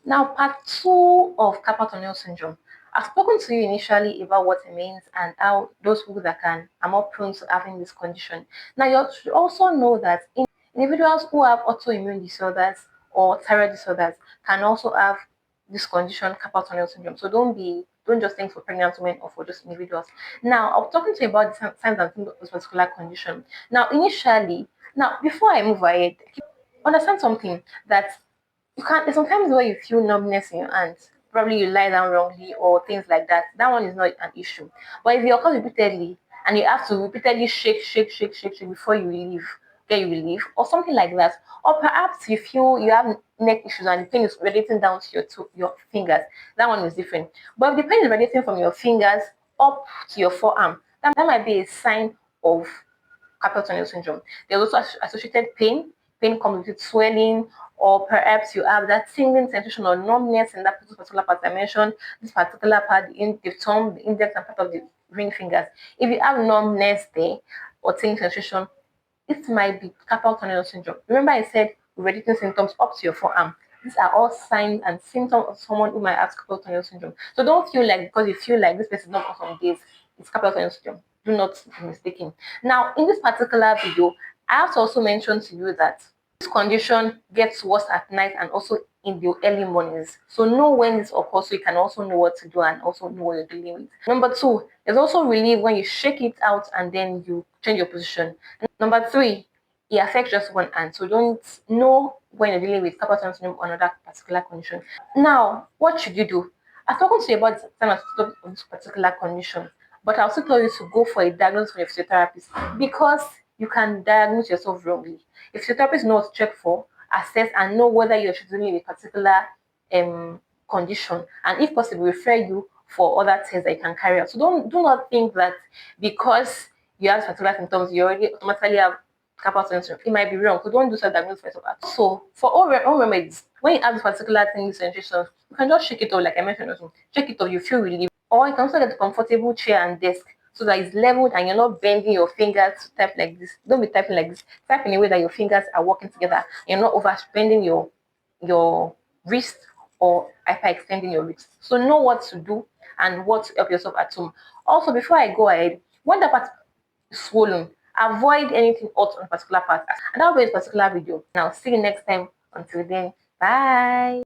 Now, part 2 of carpal tunnel syndrome. I've spoken to you initially about what it means and how those people that are more prone to having this condition. Now, you should also know that individuals who have autoimmune disorders or thyroid disorders can also have this condition, carpal tunnel syndrome. So don't just think for pregnant women or for those individuals. Now, I'm talking to you about the signs and symptoms of this particular condition. Now, before I move ahead, understand something that you can't. There's sometimes where you feel numbness in your hands. Probably you lie down wrongly or things like that. That one is not an issue. But if you occur repeatedly and you have to repeatedly shake before you get you relief, or something like that, or perhaps you feel you have neck issues and the pain is radiating down to your fingers. That one is different. But if the pain is radiating from your fingers up to your forearm, that might be a sign of carpal tunnel syndrome. There's also associated pain. Pain comes with swelling, or perhaps you have that tingling sensation or numbness in that particular part I mentioned. This particular part, the thumb, the index, and part of the ring fingers. If you have numbness there or tingling sensation, it might be carpal tunnel syndrome. Remember, I said radiating symptoms up to your forearm. These are all signs and symptoms of someone who might have carpal tunnel syndrome. So don't feel like because you feel like this person is not on some days, it's carpal tunnel syndrome. Do not be mistaken. Now, in this particular video, I have to also mention to you that this condition gets worse at night and also in the early mornings. So know when this occurs so you can also know what to do and also know what you're dealing with. Number 2, there's also relief when you shake it out and then you change your position. Number 3, it affects just one hand. So don't know when you're dealing with carpal tunnel syndrome or another particular condition. Now, what should you do? I've spoken to you about the time of this particular condition, but I'll still tell you to go for a diagnosis from your physiotherapist because you can diagnose yourself wrongly. If physiotherapist knows what to check for, assess, and know whether you're dealing with a particular condition, and if possible, refer you for other tests that you can carry out. So do not think that because you have particular symptoms, you already automatically have carpal tunnel syndrome. It might be wrong. So don't do self-diagnosis for yourself. So for all remedies, when you have this particular thing, sensations, you can just shake it off, like I mentioned also. Shake it off, you feel relief. Or you can also get a comfortable chair and desk so that it's leveled and you're not bending your fingers to type like this. Don't be typing like this. Type in a way that your fingers are working together. You're not overspending your wrist or hyperextending your wrist. So know what to do and what to help yourself at home. Also, before I go ahead, when the part is swollen, avoid anything hot on a particular part. And that'll be a particular video. Now, see you next time. Until then, bye.